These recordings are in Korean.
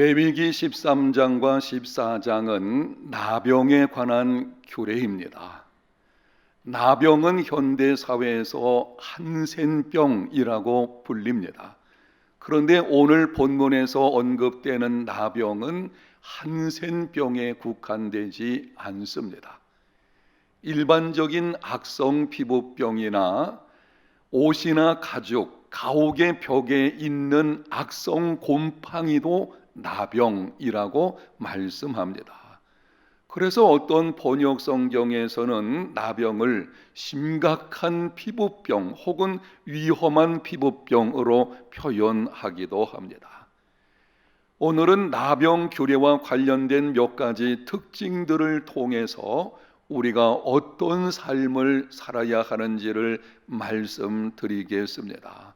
레위기 13장과 14장은 나병에 관한 규례입니다. 나병은 현대 사회에서 한센병이라고 불립니다. 그런데 오늘 본문에서 언급되는 나병은 한센병에 국한되지 않습니다. 일반적인 악성 피부병이나 옷이나 가죽, 가옥의 벽에 있는 악성 곰팡이도 나병이라고 말씀합니다. 그래서 어떤 번역 성경에서는 나병을 심각한 피부병 혹은 위험한 피부병으로 표현하기도 합니다. 오늘은 나병 규례와 관련된 몇 가지 특징들을 통해서 우리가 어떤 삶을 살아야 하는지를 말씀드리겠습니다.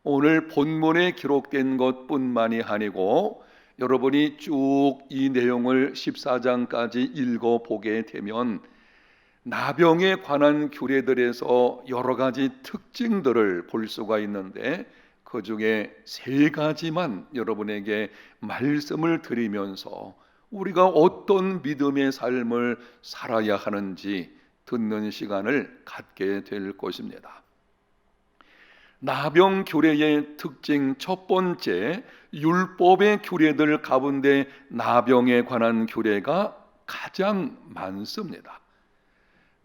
오늘 본문에 기록된 것뿐만이 아니고 여러분이 쭉 이 내용을 14장까지 읽어보게 되면 나병에 관한 규례들에서 여러 가지 특징들을 볼 수가 있는데 그 중에 세 가지만 여러분에게 말씀을 드리면서 우리가 어떤 믿음의 삶을 살아야 하는지 듣는 시간을 갖게 될 것입니다. 나병 규례의 특징 첫 번째, 율법의 규례들 가운데 나병에 관한 규례가 가장 많습니다.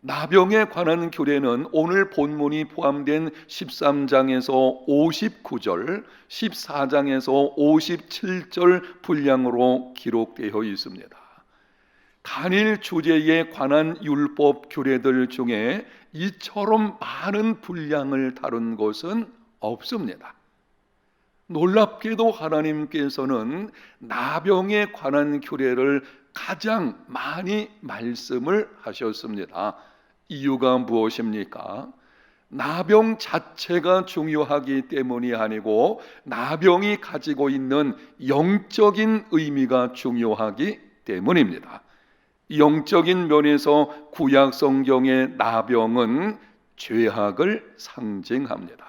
나병에 관한 규례는 오늘 본문이 포함된 13장에서 59절, 14장에서 57절 분량으로 기록되어 있습니다. 단일 주제에 관한 율법 규례들 중에 이처럼 많은 분량을 다룬 것은 없습니다. 놀랍게도 하나님께서는 나병에 관한 규례를 가장 많이 말씀을 하셨습니다. 이유가 무엇입니까? 나병 자체가 중요하기 때문이 아니고 나병이 가지고 있는 영적인 의미가 중요하기 때문입니다. 영적인 면에서 구약 성경의 나병은 죄악을 상징합니다.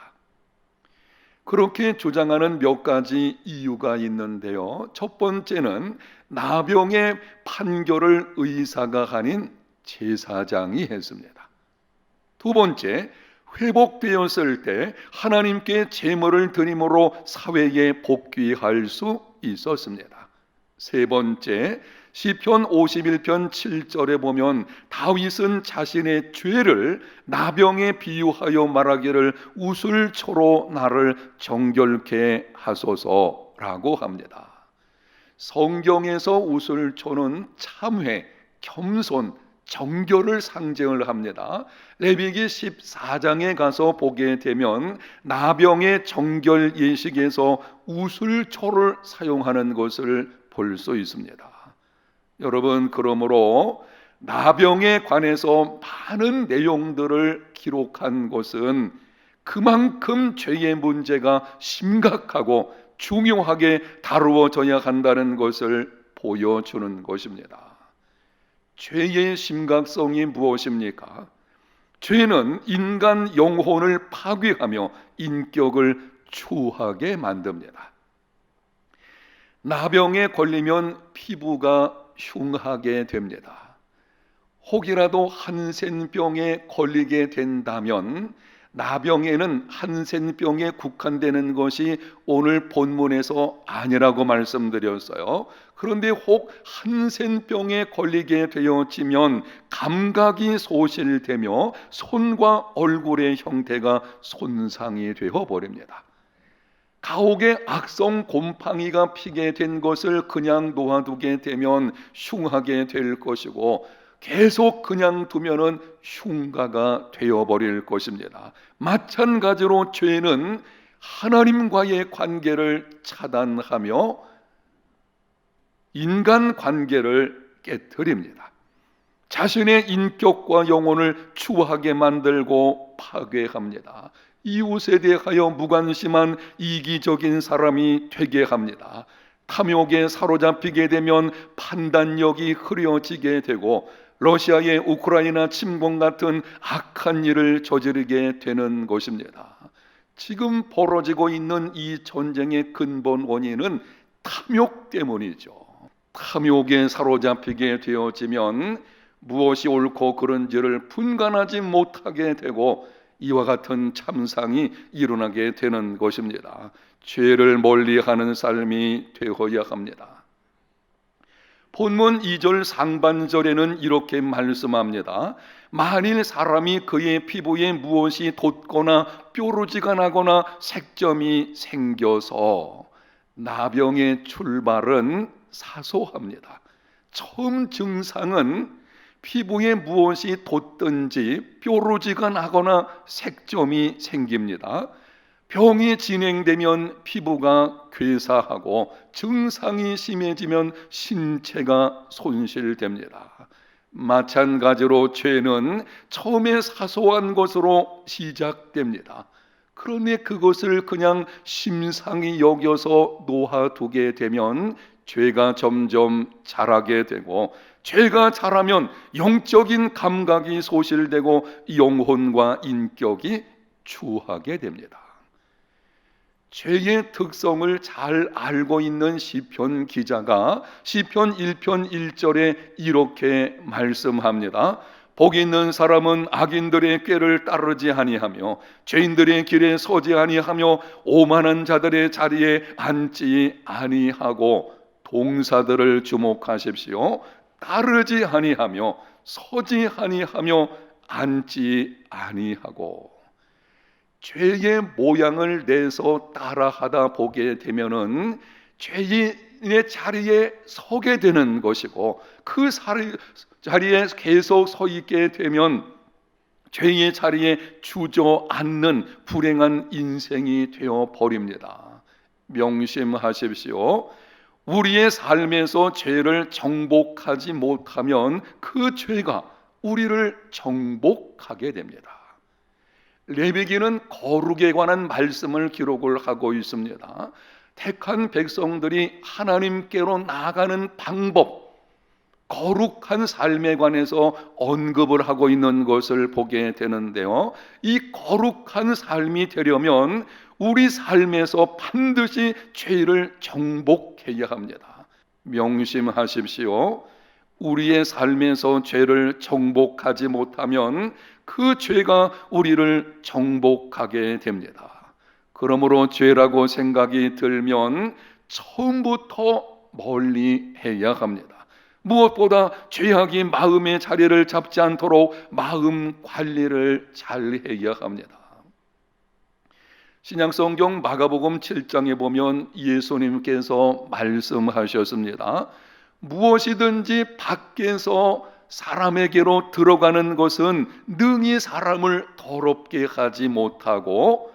그렇게 주장하는 몇 가지 이유가 있는데요. 첫 번째는 나병의 판결을 의사가 아닌 제사장이 했습니다. 두 번째, 회복되었을 때 하나님께 제물을 드림으로 사회에 복귀할 수 있었습니다. 세 번째, 시편 51편 7절에 보면 다윗은 자신의 죄를 나병에 비유하여 말하기를 우슬초로 나를 정결케 하소서라고 합니다. 성경에서 우슬초는 참회, 겸손, 정결을 상징을 합니다. 레위기 14장에 가서 보게 되면 나병의 정결 예식에서 우슬초를 사용하는 것을 볼 수 있습니다. 여러분, 그러므로 나병에 관해서 많은 내용들을 기록한 것은 그만큼 죄의 문제가 심각하고 중요하게 다루어져야 한다는 것을 보여주는 것입니다. 죄의 심각성이 무엇입니까? 죄는 인간 영혼을 파괴하며 인격을 추하게 만듭니다. 나병에 걸리면 피부가 흉하게 됩니다. 혹이라도 한센병에 걸리게 된다면 나병에는 한센병에 국한되는 것이 오늘 본문에서 아니라고 말씀드렸어요. 그런데 혹 한센병에 걸리게 되어지면 감각이 소실되며 손과 얼굴의 형태가 손상이 되어버립니다. 가옥에 악성 곰팡이가 피게 된 것을 그냥 놓아두게 되면 흉하게 될 것이고 계속 그냥 두면은 흉가가 되어버릴 것입니다. 마찬가지로 죄는 하나님과의 관계를 차단하며 인간 관계를 깨뜨립니다. 자신의 인격과 영혼을 추하게 만들고 파괴합니다. 이웃에 대하여 무관심한 이기적인 사람이 되게 합니다. 탐욕에 사로잡히게 되면 판단력이 흐려지게 되고 러시아의 우크라이나 침공 같은 악한 일을 저지르게 되는 것입니다. 지금 벌어지고 있는 이 전쟁의 근본 원인은 탐욕 때문이죠. 탐욕에 사로잡히게 되어지면 무엇이 옳고 그른지를 분간하지 못하게 되고 이와 같은 참상이 일어나게 되는 것입니다. 죄를 멀리하는 삶이 되어야 합니다. 본문 2절 상반절에는 이렇게 말씀합니다. 만일 사람이 그의 피부에 무엇이 돋거나 뾰루지가 나거나 색점이 생겨서, 나병의 출발은 사소합니다. 처음 증상은 피부에 무엇이 돋든지 뾰루지가 나거나 색점이 생깁니다. 병이 진행되면 피부가 괴사하고 증상이 심해지면 신체가 손실됩니다. 마찬가지로 죄는 처음에 사소한 것으로 시작됩니다. 그런데 그것을 그냥 심상히 여겨서 놓아두게 되면 죄가 점점 자라게 되고, 죄가 자라면 영적인 감각이 소실되고 영혼과 인격이 추하게 됩니다. 죄의 특성을 잘 알고 있는 시편 기자가 시편 1편 1절에 이렇게 말씀합니다. 복이 있는 사람은 악인들의 꾀를 따르지 아니하며 죄인들의 길에 서지 아니하며 오만한 자들의 자리에 앉지 아니하고, 동사들을 주목하십시오. 따르지 아니하며 서지 아니하며 앉지 아니하고. 죄의 모양을 내서 따라하다 보게 되면은 죄인의 자리에 서게 되는 것이고, 그 자리에 계속 서 있게 되면 죄의 자리에 주저앉는 불행한 인생이 되어 버립니다. 명심하십시오. 우리의 삶에서 죄를 정복하지 못하면 그 죄가 우리를 정복하게 됩니다. 레위기는 거룩에 관한 말씀을 기록을 하고 있습니다. 택한 백성들이 하나님께로 나아가는 방법, 거룩한 삶에 관해서 언급을 하고 있는 것을 보게 되는데요, 이 거룩한 삶이 되려면 우리 삶에서 반드시 죄를 정복해야 합니다. 명심하십시오. 우리의 삶에서 죄를 정복하지 못하면 그 죄가 우리를 정복하게 됩니다. 그러므로 죄라고 생각이 들면 처음부터 멀리 해야 합니다. 무엇보다 죄악이 마음의 자리를 잡지 않도록 마음 관리를 잘 해야 합니다. 신약성경 마가복음 7장에 보면 예수님께서 말씀하셨습니다. 무엇이든지 밖에서 사람에게로 들어가는 것은 능히 사람을 더럽게 하지 못하고,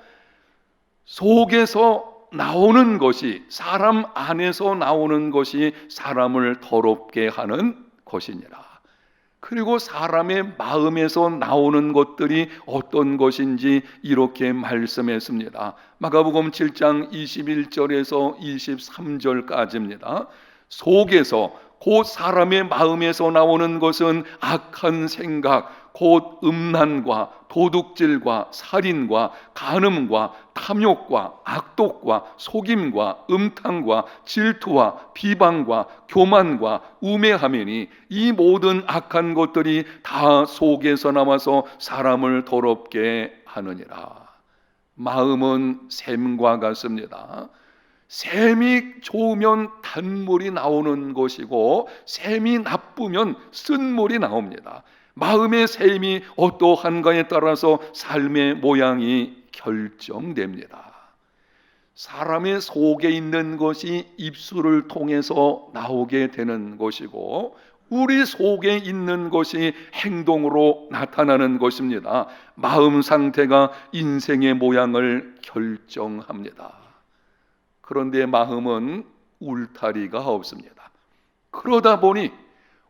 속에서 나오는 것이, 사람 안에서 나오는 것이 사람을 더럽게 하는 것이니라. 그리고 사람의 마음에서 나오는 것들이 어떤 것인지 이렇게 말씀했습니다. 마가복음 7장 21절에서 23절까지입니다. 속에서, 곧 사람의 마음에서 나오는 것은 악한 생각, 곧 음란과 도둑질과 살인과 간음과 탐욕과 악독과 속임과 음탕과 질투와 비방과 교만과 우매함이니 이 모든 악한 것들이 다 속에서 나와서 사람을 더럽게 하느니라. 마음은 샘과 같습니다. 샘이 좋으면 단물이 나오는 것이고, 샘이 나쁘면 쓴물이 나옵니다. 마음의 샘이 어떠한가에 따라서 삶의 모양이 결정됩니다. 사람의 속에 있는 것이 입술을 통해서 나오게 되는 것이고, 우리 속에 있는 것이 행동으로 나타나는 것입니다. 마음 상태가 인생의 모양을 결정합니다. 그런데 마음은 울타리가 없습니다. 그러다 보니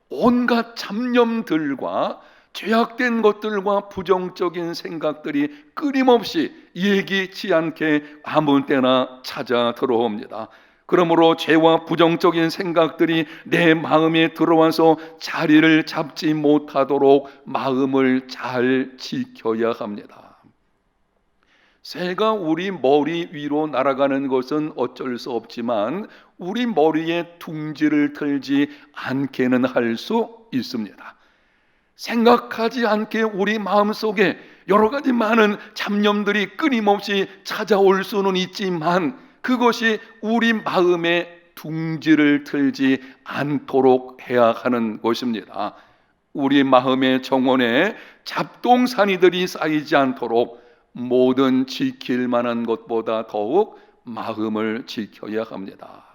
온갖 잡념들과 죄악된 것들과 부정적인 생각들이 끊임없이 예기치 않게 아무 때나 찾아 들어옵니다. 그러므로 죄와 부정적인 생각들이 내 마음에 들어와서 자리를 잡지 못하도록 마음을 잘 지켜야 합니다. 새가 우리 머리 위로 날아가는 것은 어쩔 수 없지만 우리 머리에 둥지를 틀지 않게는 할 수 있습니다. 생각하지 않게 우리 마음속에 여러 가지 많은 잡념들이 끊임없이 찾아올 수는 있지만 그것이 우리 마음에 둥지를 틀지 않도록 해야 하는 것입니다. 우리 마음의 정원에 잡동사니들이 쌓이지 않도록 모든 지킬 만한 것보다 더욱 마음을 지켜야 합니다.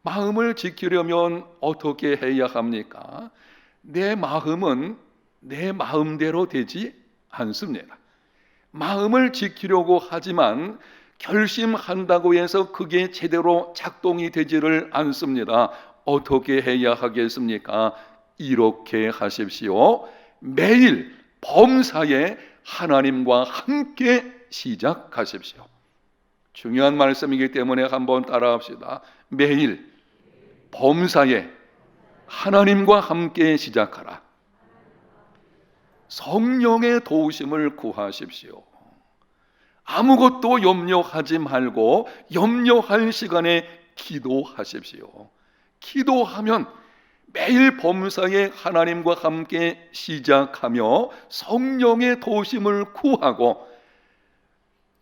마음을 지키려면 어떻게 해야 합니까? 내 마음은 내 마음대로 되지 않습니다. 마음을 지키려고 하지만 결심한다고 해서 그게 제대로 작동이 되지를 않습니다. 어떻게 해야 하겠습니까? 이렇게 하십시오. 매일 범사에 하나님과 함께 시작하십시오. 중요한 말씀이기 때문에 한번 따라합시다. 매일 범사에 하나님과 함께 시작하라. 성령의 도우심을 구하십시오. 아무것도 염려하지 말고 염려할 시간에 기도하십시오. 기도하면 매일 범사에 하나님과 함께 시작하며 성령의 도우심을 구하고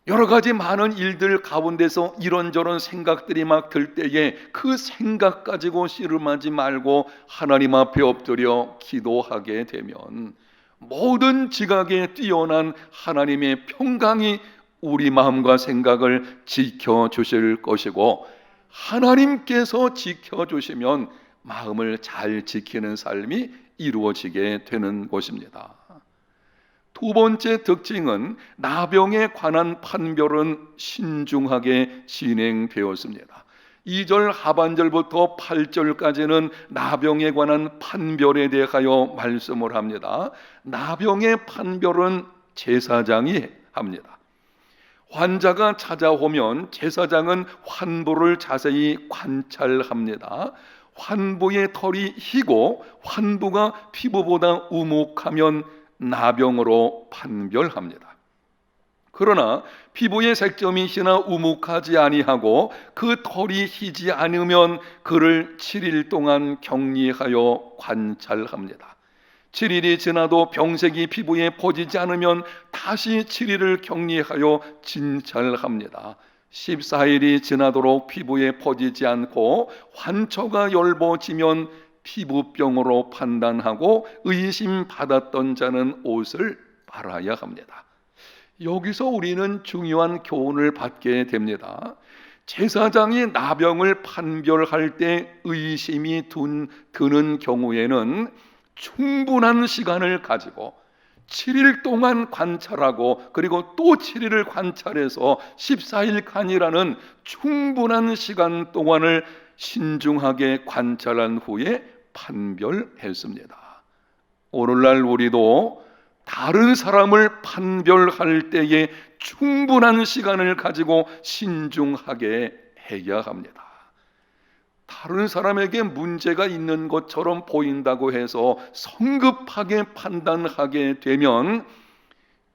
여러 가지 많은 일들 가운데서 이런저런 생각들이 막 들 때에 그 생각 가지고 씨름하지 말고 하나님 앞에 엎드려 기도하게 되면 모든 지각에 뛰어난 하나님의 평강이 우리 마음과 생각을 지켜주실 것이고 하나님께서 지켜주시면 마음을 잘 지키는 삶이 이루어지게 되는 것입니다. 두 번째 특징은 나병에 관한 판별은 신중하게 진행되었습니다. 2절 하반절부터 8절까지는 나병에 관한 판별에 대하여 말씀을 합니다. 나병의 판별은 제사장이 합니다. 환자가 찾아오면 제사장은 환부를 자세히 관찰합니다. 환부의 털이 희고 환부가 피부보다 우묵하면 나병으로 판별합니다. 그러나 피부의 색점이 희나 우묵하지 아니하고 그 털이 희지 않으면 그를 7일 동안 격리하여 관찰합니다. 7일이 지나도 병색이 피부에 퍼지지 않으면 다시 7일을 격리하여 진찰합니다. 14일이 지나도록 피부에 퍼지지 않고 환초가 열버지면 피부병으로 판단하고 의심받았던 자는 옷을 빨아야 합니다. 여기서 우리는 중요한 교훈을 받게 됩니다. 제사장이 나병을 판별할 때 의심이 드는 경우에는 충분한 시간을 가지고 7일 동안 관찰하고 그리고 또 7일을 관찰해서 14일간이라는 충분한 시간 동안을 신중하게 관찰한 후에 판별했습니다. 오늘날 우리도 다른 사람을 판별할 때에 충분한 시간을 가지고 신중하게 해야 합니다. 다른 사람에게 문제가 있는 것처럼 보인다고 해서 성급하게 판단하게 되면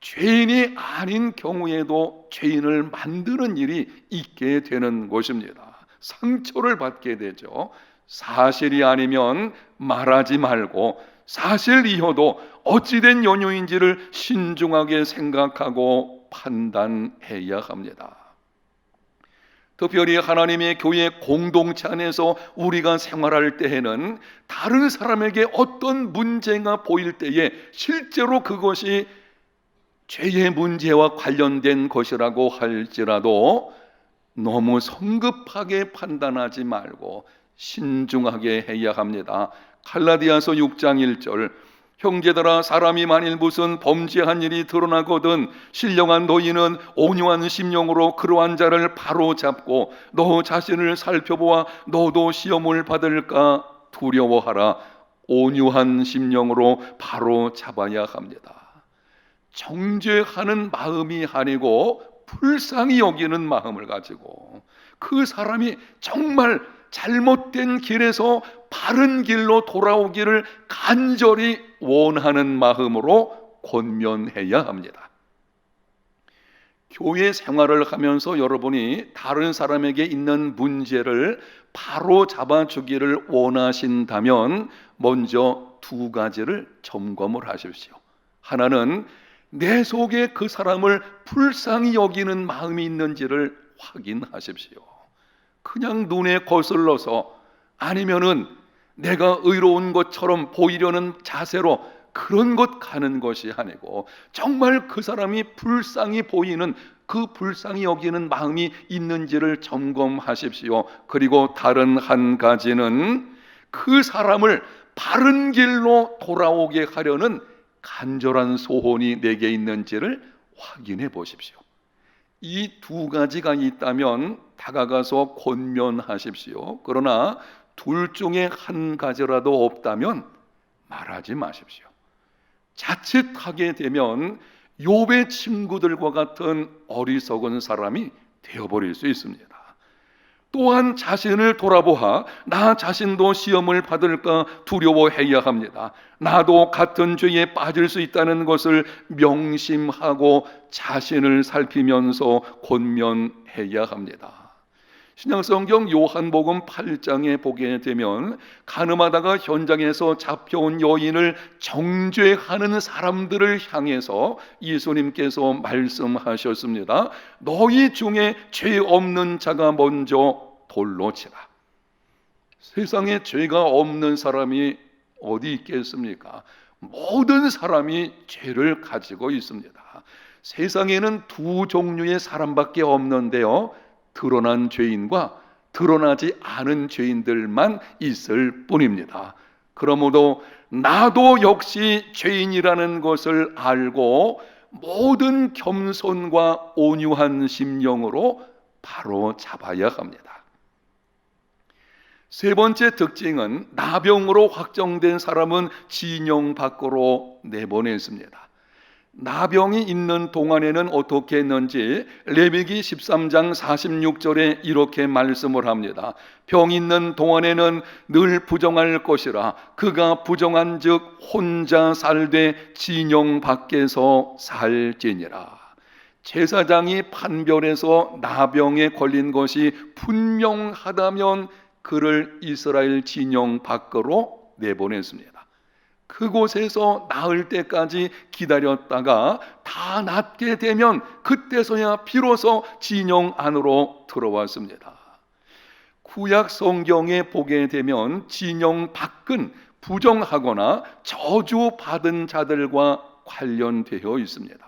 죄인이 아닌 경우에도 죄인을 만드는 일이 있게 되는 것입니다. 상처를 받게 되죠. 사실이 아니면 말하지 말고 사실이어도 어찌된 연유인지를 신중하게 생각하고 판단해야 합니다. 특별히 하나님의 교회 공동체 안에서 우리가 생활할 때에는 다른 사람에게 어떤 문제가 보일 때에 실제로 그것이 죄의 문제와 관련된 것이라고 할지라도 너무 성급하게 판단하지 말고 신중하게 해야 합니다. 갈라디아서 6장 1절 형제들아 사람이 만일 무슨 범죄한 일이 드러나거든 신령한 너희는 온유한 심령으로 그러한 자를 바로잡고 너 자신을 살펴보아 너도 시험을 받을까 두려워하라. 온유한 심령으로 바로잡아야 합니다. 정죄하는 마음이 아니고 불쌍히 여기는 마음을 가지고 그 사람이 정말 잘못된 길에서 바른 길로 돌아오기를 간절히 원하는 마음으로 권면해야 합니다. 교회 생활을 하면서 여러분이 다른 사람에게 있는 문제를 바로 잡아주기를 원하신다면 먼저 두 가지를 점검을 하십시오. 하나는 내 속에 그 사람을 불쌍히 여기는 마음이 있는지를 확인하십시오. 그냥 눈에 거슬러서 아니면은 내가 의로운 것처럼 보이려는 자세로 그런 것 가는 것이 아니고 정말 그 사람이 불쌍히 보이는 그 불쌍히 여기는 마음이 있는지를 점검하십시오. 그리고 다른 한 가지는 그 사람을 바른 길로 돌아오게 하려는 간절한 소원이 내게 있는지를 확인해 보십시오. 이 두 가지가 있다면 다가가서 권면하십시오. 그러나 둘 중에 한 가지라도 없다면 말하지 마십시오. 자칫하게 되면 욥의 친구들과 같은 어리석은 사람이 되어버릴 수 있습니다. 또한 자신을 돌아보아 나 자신도 시험을 받을까 두려워해야 합니다. 나도 같은 죄에 빠질 수 있다는 것을 명심하고 자신을 살피면서 권면해야 합니다. 신약성경 요한복음 8장에 보게 되면 가늠하다가 현장에서 잡혀온 여인을 정죄하는 사람들을 향해서 예수님께서 말씀하셨습니다. 너희 중에 죄 없는 자가 먼저 돌로 치라. 세상에 죄가 없는 사람이 어디 있겠습니까? 모든 사람이 죄를 가지고 있습니다. 세상에는 두 종류의 사람밖에 없는데요, 드러난 죄인과 드러나지 않은 죄인들만 있을 뿐입니다. 그러므로 나도 역시 죄인이라는 것을 알고 모든 겸손과 온유한 심령으로 바로 잡아야 합니다. 세 번째 특징은 나병으로 확정된 사람은 진영 밖으로 내보냈습니다. 나병이 있는 동안에는 어떻게 했는지 레위기 13장 46절에 이렇게 말씀을 합니다. 병 있는 동안에는 늘 부정할 것이라 그가 부정한 즉 혼자 살되 진영 밖에서 살지니라. 제사장이 판별해서 나병에 걸린 것이 분명하다면 그를 이스라엘 진영 밖으로 내보냈습니다. 그곳에서 나을 때까지 기다렸다가 다 낫게 되면 그때서야 비로소 진영 안으로 들어왔습니다. 구약 성경에 보게 되면 진영 밖은 부정하거나 저주받은 자들과 관련되어 있습니다.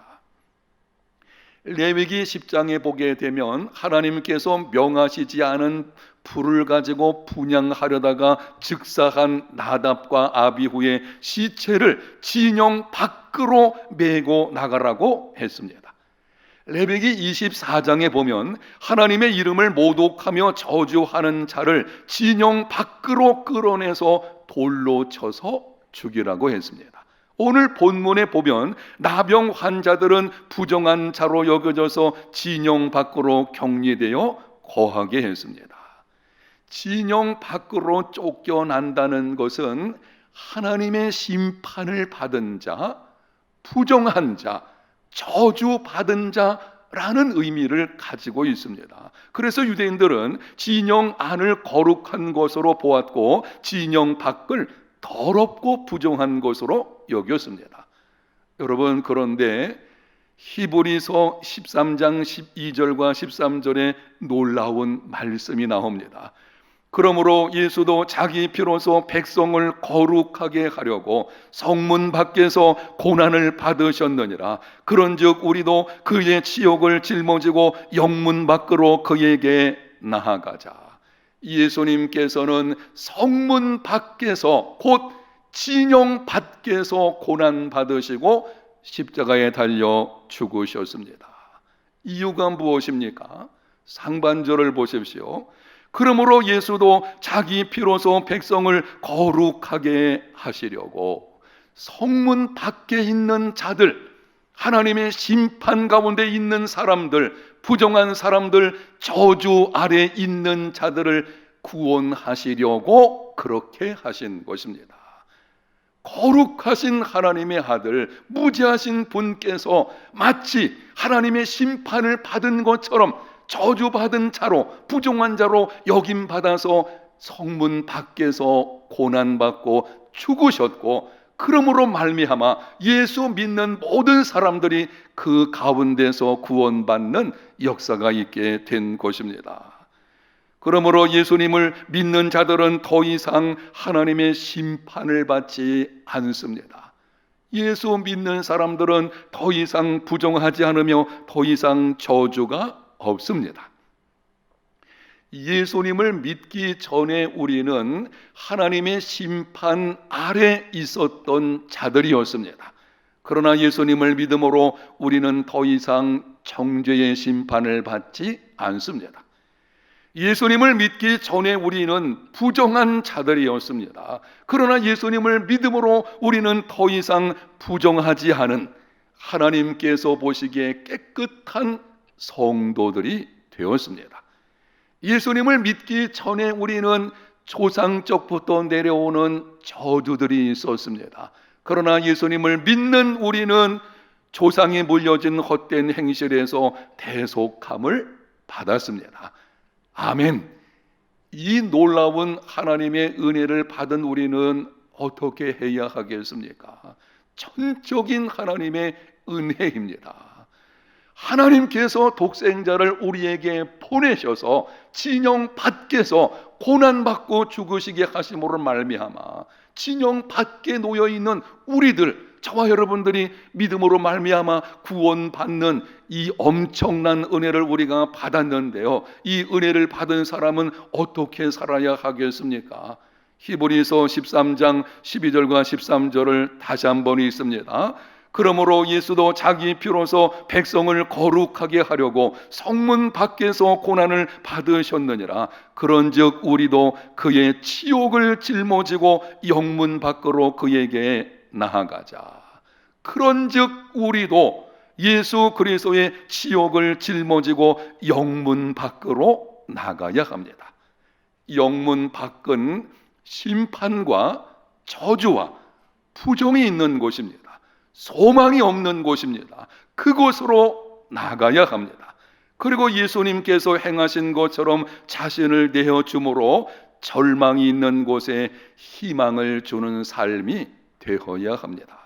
레위기 10장에 보게 되면 하나님께서 명하시지 않은 불을 가지고 분향하려다가 즉사한 나답과 아비후의 시체를 진영 밖으로 메고 나가라고 했습니다. 레위기 24장에 보면 하나님의 이름을 모독하며 저주하는 자를 진영 밖으로 끌어내서 돌로 쳐서 죽이라고 했습니다. 오늘 본문에 보면 나병 환자들은 부정한 자로 여겨져서 진영 밖으로 격리되어 거하게 했습니다. 진영 밖으로 쫓겨난다는 것은 하나님의 심판을 받은 자, 부정한 자, 저주받은 자라는 의미를 가지고 있습니다. 그래서 유대인들은 진영 안을 거룩한 것으로 보았고 진영 밖을 더럽고 부정한 것으로 여겼습니다. 여러분, 그런데 히브리서 13장 12절과 13절에 놀라운 말씀이 나옵니다. 그러므로 예수도 자기 피로서 백성을 거룩하게 하려고 성문 밖에서 고난을 받으셨느니라. 그런즉 우리도 그의 치욕을 짊어지고 영문 밖으로 그에게 나아가자. 예수님께서는 성문 밖에서 곧 진영 밖에서 고난 받으시고 십자가에 달려 죽으셨습니다. 이유가 무엇입니까? 상반절을 보십시오. 그러므로 예수도 자기 피로서 백성을 거룩하게 하시려고 성문 밖에 있는 자들, 하나님의 심판 가운데 있는 사람들, 부정한 사람들, 저주 아래 있는 자들을 구원하시려고 그렇게 하신 것입니다. 거룩하신 하나님의 아들, 무지하신 분께서 마치 하나님의 심판을 받은 것처럼 저주받은 자로, 부정한 자로 여김받아서 성문 밖에서 고난받고 죽으셨고, 그러므로 말미암아 예수 믿는 모든 사람들이 그 가운데서 구원받는 역사가 있게 된 것입니다. 그러므로 예수님을 믿는 자들은 더 이상 하나님의 심판을 받지 않습니다. 예수 믿는 사람들은 더 이상 부정하지 않으며 더 이상 저주가 없습니다. 예수님을 믿기 전에 우리는 하나님의 심판 아래 있었던 자들이었습니다. 그러나 예수님을 믿음으로 우리는 더 이상 정죄의 심판을 받지 않습니다. 예수님을 믿기 전에 우리는 부정한 자들이었습니다. 그러나 예수님을 믿음으로 우리는 더 이상 부정하지 않은, 하나님께서 보시기에 깨끗한 성도들이 되었습니다. 예수님을 믿기 전에 우리는 조상적부터 내려오는 저주들이 있었습니다. 그러나 예수님을 믿는 우리는 조상이 물려진 헛된 행실에서 대속함을 받았습니다. 아멘. 이 놀라운 하나님의 은혜를 받은 우리는 어떻게 해야 하겠습니까? 천적인 하나님의 은혜입니다. 하나님께서 독생자를 우리에게 보내셔서 진영 밖에서 고난받고 죽으시게 하심으로 말미암아 진영 밖에 놓여있는 우리들, 저와 여러분들이 믿음으로 말미암아 구원받는 이 엄청난 은혜를 우리가 받았는데요, 이 은혜를 받은 사람은 어떻게 살아야 하겠습니까? 히브리서 13장 12절과 13절을 다시 한번 읽습니다. 그러므로 예수도 자기 피로서 백성을 거룩하게 하려고 성문 밖에서 고난을 받으셨느니라. 그런즉 우리도 그의 치욕을 짊어지고 영문 밖으로 그에게 나아가자. 그런즉 우리도 예수 그리스도의 치욕을 짊어지고 영문 밖으로 나가야 합니다. 영문 밖은 심판과 저주와 부정이 있는 곳입니다. 소망이 없는 곳입니다. 그곳으로 나가야 합니다. 그리고 예수님께서 행하신 것처럼 자신을 내어줌으로 절망이 있는 곳에 희망을 주는 삶이 되어야 합니다.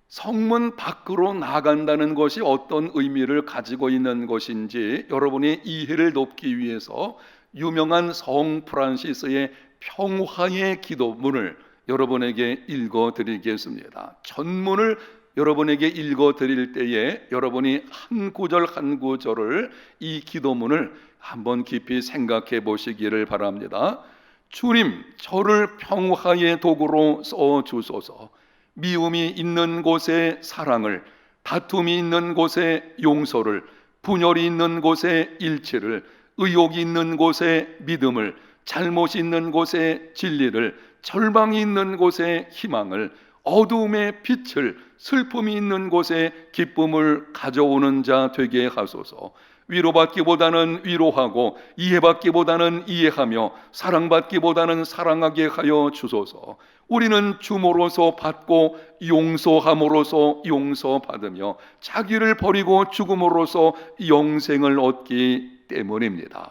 성문 밖으로 나간다는 것이 어떤 의미를 가지고 있는 것인지 여러분이 이해를 돕기 위해서 유명한 성 프란시스의 평화의 기도문을 여러분에게 읽어드리겠습니다. 전문을 여러분에게 읽어드릴 때에 여러분이 한 구절 한 구절을, 이 기도문을 한번 깊이 생각해 보시기를 바랍니다. 주님, 저를 평화의 도구로 써주소서. 미움이 있는 곳에 사랑을, 다툼이 있는 곳에 용서를, 분열이 있는 곳에 일치를, 의욕이 있는 곳에 믿음을, 잘못이 있는 곳에 진리를, 절망이 있는 곳에 희망을, 어두움의 빛을, 슬픔이 있는 곳에 기쁨을 가져오는 자 되게 하소서. 위로받기보다는 위로하고 이해받기보다는 이해하며 사랑받기보다는 사랑하게 하여 주소서. 우리는 줌으로써 받고 용서함으로써 용서받으며 자기를 버리고 죽음으로써 영생을 얻기 때문입니다.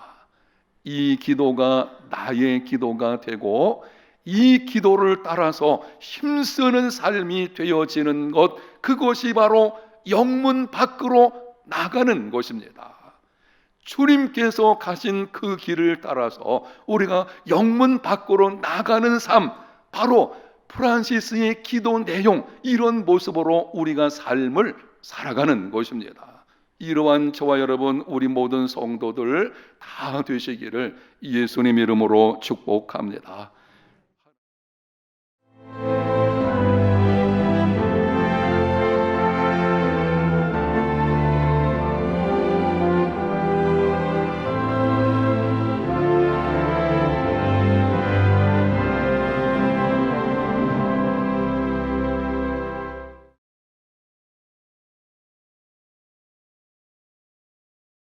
이 기도가 나의 기도가 되고 이 기도를 따라서 힘쓰는 삶이 되어지는 것, 그것이 바로 영문 밖으로 나가는 것입니다. 주님께서 가신 그 길을 따라서 우리가 영문 밖으로 나가는 삶, 바로 프란시스의 기도 내용, 이런 모습으로 우리가 삶을 살아가는 것입니다. 이러한 저와 여러분, 우리 모든 성도들 다 되시기를 예수님 이름으로 축복합니다.